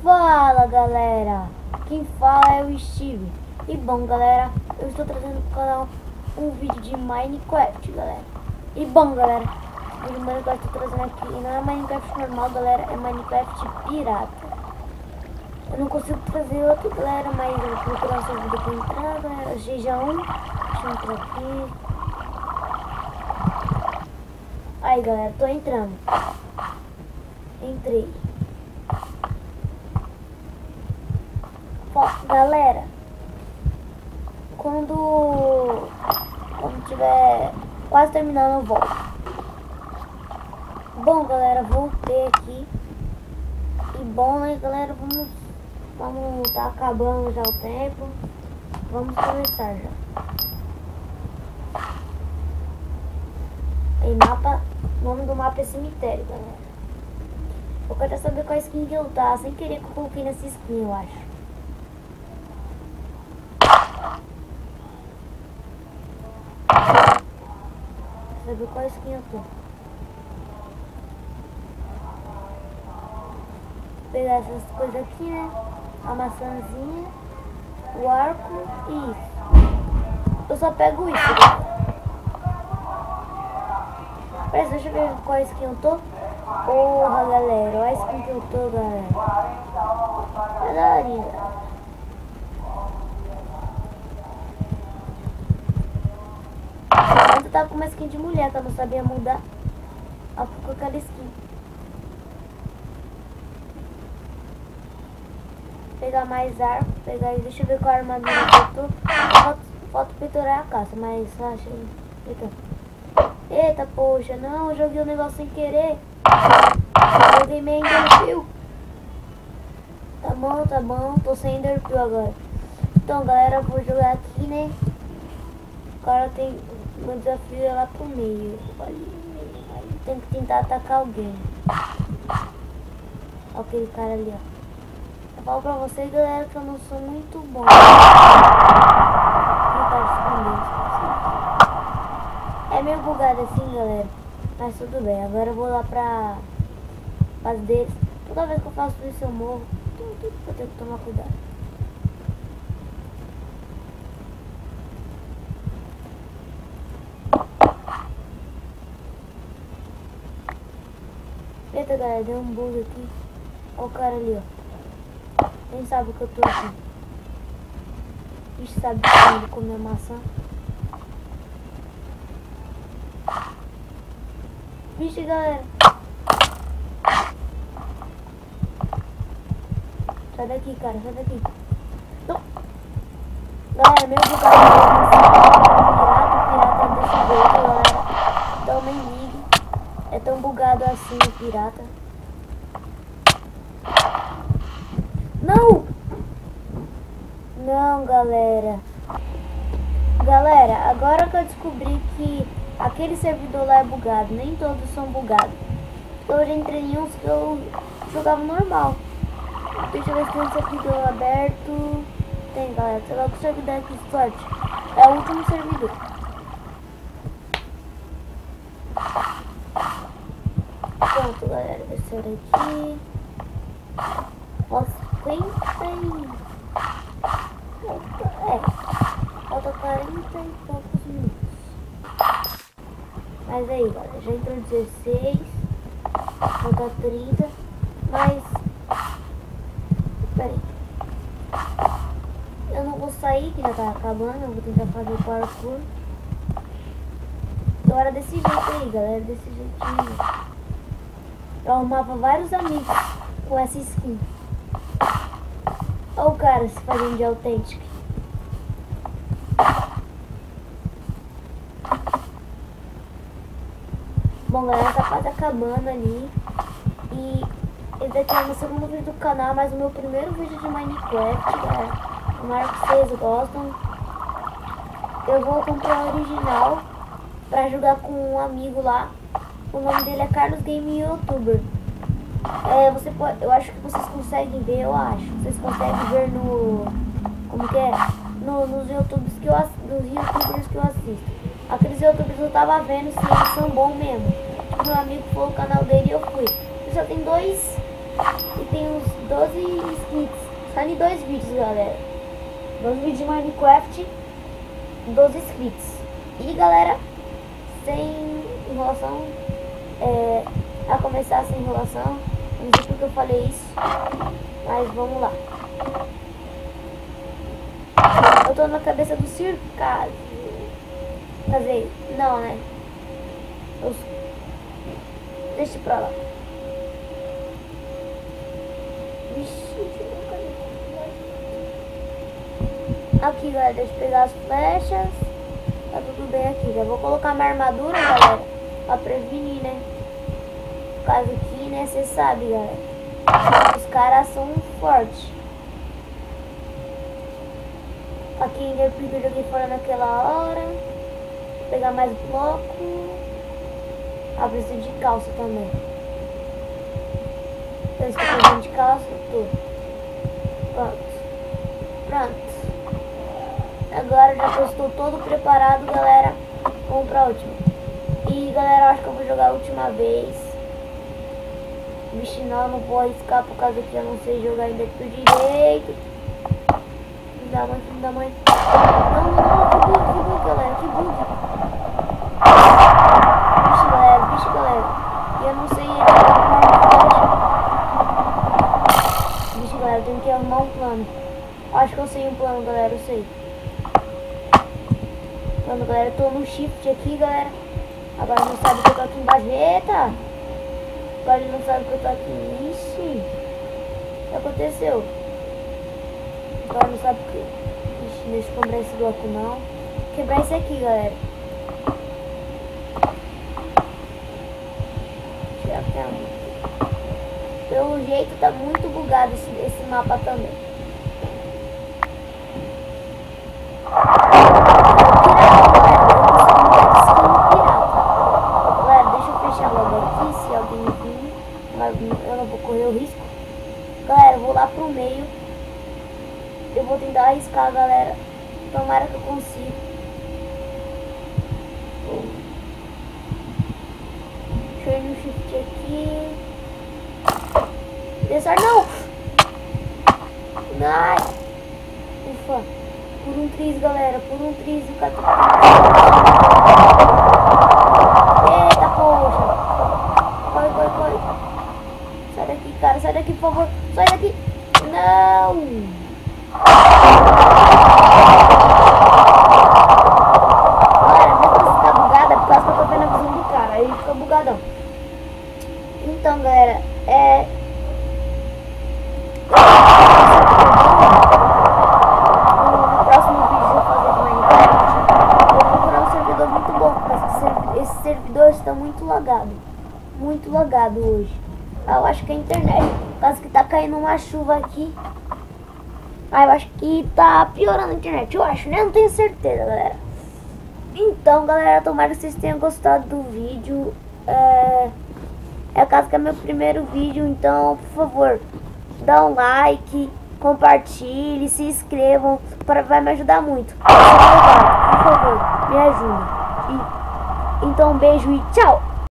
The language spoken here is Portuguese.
Fala galera, quem fala é o Steve. E bom galera, eu estou trazendo para o canal um vídeo de Minecraft, galera. E bom galera, o vídeo de Minecraft eu estou trazendo aqui não é Minecraft normal, galera, é Minecraft pirata. Eu não consigo trazer outro, galera, mas eu vou procurar o seu vídeo aqui entrar, galera. GG1, deixa eu entrar aqui. Aí galera, tô entrando. Entrei. Galera, quando tiver quase terminando eu volto. Bom galera, voltei aqui. E bom, né galera, vamos tá acabando já o tempo. Vamos começar já. Aí mapa, o nome do mapa é cemitério, galera. Eu quero saber qual skin que eu tá, sem querer que eu coloquei nessa skin, eu acho. Saber qual skin eu tô. Vou pegar essas coisas aqui, né? A maçãzinha, o arco e isso. Eu só pego isso, galera. Pera, deixa eu ver qual skin eu tô. Porra, galera, olha a skin que eu tô, galera. É daorinha. Eu tava com uma skin de mulher que eu não sabia mudar. Ela ficou com aquela skin. Pegar mais arco, pegar. Deixa eu ver qual armadura que eu tô. Falta peitorar a caça, mas acho. Eita, poxa, não, eu joguei o negócio sem querer. Joguei meio enderpeel. Tá bom, tô sem enderpeel agora. Então, galera, eu vou jogar aqui, né? Agora tem. Meu desafio é lá pro meio. Aí tem que tentar atacar alguém. Olha aquele cara ali, ó. Eu falo pra vocês, galera, que eu não sou muito bom. É meio bugado assim, galera. Mas tudo bem. Agora eu vou lá pra base deles. Toda vez que eu faço isso eu morro. Eu tenho que tomar cuidado. Eita, galera, deu um bug aqui. Olha o cara ali, ó. Nem sabe o que eu tô aqui. Ixi, sabe que eu vou comer maçã. Vixe, galera. Sai daqui, cara, sai daqui. Não. Galera, meu bugado pirata desse jeito, galera. Então nem ligue. É tão bugado assim o pirata. Não! Não, galera. Galera, agora que eu descobri que aquele servidor lá é bugado, nem todos são bugados. Eu já entrei em uns que eu jogava normal. Deixa eu ver se tem um servidor aberto. Tem, galera. Sei lá que o servidor aqui sorte. É o último servidor. Pronto, galera. Vai ser aqui. Nossa, 50 falta 40 e poucos minutos. Mas aí, galera, já entrou 16. Falta 30. Mas peraí. Eu não vou sair, que já tá acabando. Eu vou tentar fazer o parkour. Agora desse jeito aí, galera. Desse jeitinho. Eu arrumava vários amigos com essa skin. Olha o cara se fazendo de autêntico. Bom, galera, tá quase acabando ali. E esse daqui é o meu segundo vídeo do canal, mas o meu primeiro vídeo de Minecraft, galera. Tomara que vocês gostam. Eu vou comprar o original pra jogar com um amigo lá. O nome dele é Carlos Game Youtuber. Você pode, eu acho que vocês conseguem ver, eu acho. Vocês conseguem ver no... Como que é? Nos youtubers que eu assisto. Aqueles youtubers eu tava vendo se eles são bons mesmo. Meu amigo foi o canal dele e eu fui. Só tem dois. E tem uns 12 inscritos. Só em 2 vídeos, galera. 2 vídeos de Minecraft, 12 inscritos. E galera, sem enrolação, a começar sem enrolação. Não sei porque eu falei isso, mas vamos lá. Eu tô na cabeça do Circásio. Quer dizer, não, né? Deixa pra lá. Aqui, galera, deixa eu pegar as flechas. Tá tudo bem aqui. Já vou colocar minha armadura, galera, pra prevenir, né? Por causa que, né, você sabe, galera, os caras são fortes. Aqui ainda eu joguei fora naquela hora. Vou pegar mais bloco. Ah, preciso de calça também. Então, estou de calça, tudo. Pronto. Agora já que eu estou todo preparado, galera, vamos pra última. E galera, eu acho que eu vou jogar a última vez. Vixe, não vou arriscar por causa que eu não sei jogar ainda por direito. Filho da mãe. Não, que bug, galera, que bug. Vixe, galera. E eu não sei Vixe, galera, eu tenho que arrumar um plano. Acho que eu sei um plano, galera, eu sei. Pronto, galera, eu tô no shift aqui, galera. Agora não sabe que eu tô aqui embaixo. Eita! Agora ele não sabe que eu tô aqui. Ixi! O que aconteceu? Agora não sabe que... Ixi, deixa eu quebrar esse bloco não. Quebrar esse aqui, galera. Pelo jeito tá muito bugado esse mapa também. Se alguém vir, mas eu não vou correr o risco. Galera, eu vou lá pro meio. Eu vou tentar arriscar, galera. Tomara que eu consiga. Deixa eu ir no shift aqui. Descer não! Ai! Ufa! Por um triz, galera. Por um triz o cara. Eita, poxa! Corre. Sai daqui, cara. Sai daqui, por favor. Sai daqui. Não. Galera, minha coisa tá bugada por causa que eu tô vendo a visão do cara. Aí fica bugadão. Então, galera, no próximo vídeo eu vou fazer de Minecraft. Eu vou procurar um servidor muito bom, porque esse servidor está muito lagado. Muito lagado hoje. Eu acho que é a internet. Por causa que tá caindo uma chuva aqui. Eu acho que tá piorando a internet. Eu acho, né? Não tenho certeza, galera. Então, galera, tomara que vocês tenham gostado do vídeo. É caso que é meu primeiro vídeo. Então, por favor, dá um like, compartilhe, se inscrevam. Vai me ajudar muito. Por favor, me ajude. Então, um beijo e tchau!